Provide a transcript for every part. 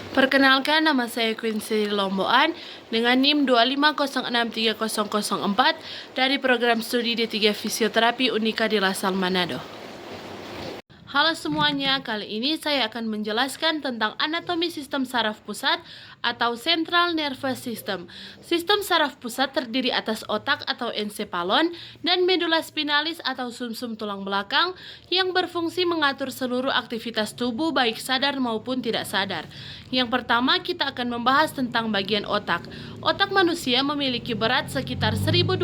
Perkenalkan, nama saya Quincy Lomboan dengan NIM 250630004 dari program studi D3 Fisioterapi Unika di Lasal Manado. Halo semuanya, kali ini saya akan menjelaskan tentang anatomi sistem saraf pusat atau Central Nervous System. Sistem saraf pusat terdiri atas otak atau ensephalon dan medula spinalis atau sumsum tulang belakang yang berfungsi mengatur seluruh aktivitas tubuh baik sadar maupun tidak sadar. Yang pertama, kita akan membahas tentang bagian otak. Otak manusia memiliki berat sekitar 1.200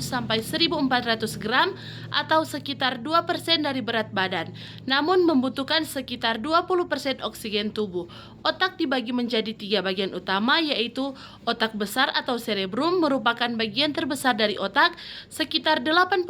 sampai 1.400 gram atau sekitar 2% dari berat badan, namun membutuhkan sekitar 20% oksigen tubuh. Otak dibagi menjadi 3 bagian utama, yaitu otak besar atau cerebrum merupakan bagian terbesar dari otak, sekitar 80%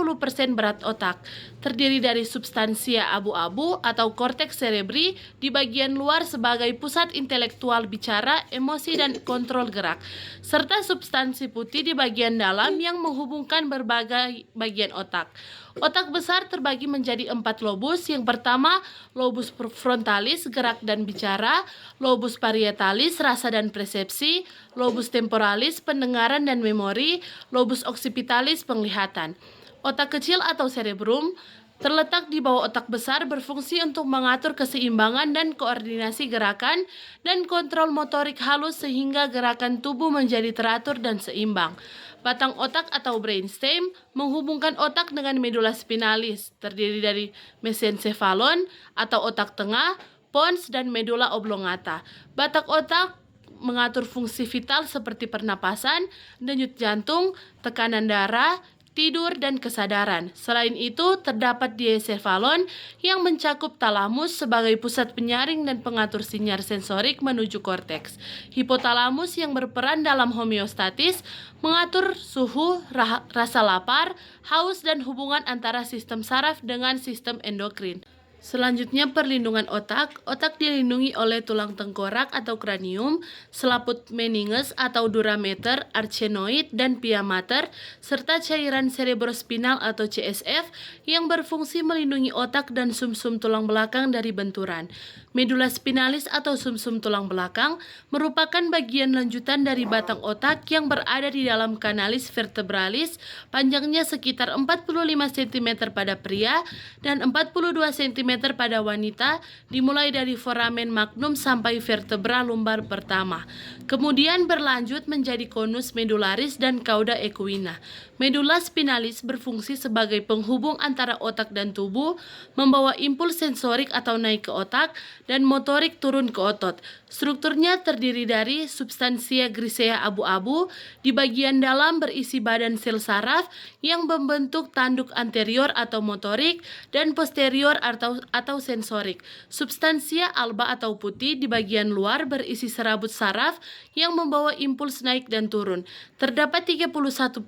berat otak. Terdiri dari substansia abu-abu atau korteks cerebri di bagian luar sebagai pusat intelektual bicara, emosi, dan kontrol gerak, serta substansi putih di bagian dalam yang menghubungkan berbagai bagian otak. Otak besar terbagi menjadi 4 lobus. Yang pertama, lobus frontalis, gerak dan bicara, lobus parietalis, rasa dan persepsi, lobus temporalis, pendengaran dan memori, lobus occipitalis, penglihatan. Otak kecil atau cerebrum terletak di bawah otak besar, berfungsi untuk mengatur keseimbangan dan koordinasi gerakan dan kontrol motorik halus sehingga gerakan tubuh menjadi teratur dan seimbang. Batang otak atau brainstem menghubungkan otak dengan medula spinalis, terdiri dari mesencephalon atau otak tengah, pons, dan medula oblongata. Batak otak mengatur fungsi vital seperti pernapasan, denyut jantung, tekanan darah, tidur, dan kesadaran. Selain itu, terdapat diencephalon yang mencakup talamus sebagai pusat penyaring dan pengatur sinyal sensorik menuju korteks. Hipotalamus yang berperan dalam homeostatis, mengatur suhu, rasa lapar, haus, dan hubungan antara sistem saraf dengan sistem endokrin. Selanjutnya, perlindungan otak. Otak dilindungi oleh tulang tengkorak atau kranium, selaput meninges atau durameter, arsenoid, dan pia mater, serta cairan cerebrospinal atau CSF yang berfungsi melindungi otak dan sumsum tulang belakang dari benturan. Medula spinalis atau sumsum tulang belakang merupakan bagian lanjutan dari batang otak yang berada di dalam kanalis vertebralis, panjangnya sekitar 45 cm pada pria dan 42 cm pada wanita, dimulai dari foramen magnum sampai vertebra lumbar pertama. Kemudian berlanjut menjadi konus medularis dan cauda equina. Medula spinalis berfungsi sebagai penghubung antara otak dan tubuh, membawa impuls sensorik atau naik ke otak dan motorik turun ke otot. Strukturnya terdiri dari substansia grisea abu-abu, di bagian dalam berisi badan sel saraf yang membentuk tanduk anterior atau motorik dan posterior atau sensorik. Substansia alba atau putih di bagian luar berisi serabut saraf yang membawa impuls naik dan turun. Terdapat 31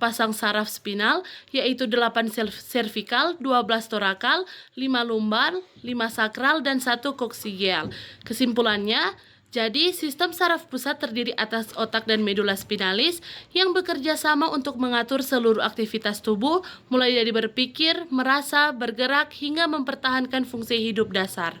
pasang saraf spinal, yaitu 8 cervical, 12 torakal, 5 lumbar, 5 sakral, dan 1 koksigeal. Kesimpulannya, jadi sistem saraf pusat terdiri atas otak dan medula spinalis yang bekerja sama untuk mengatur seluruh aktivitas tubuh, mulai dari berpikir, merasa, bergerak, hingga mempertahankan fungsi hidup dasar.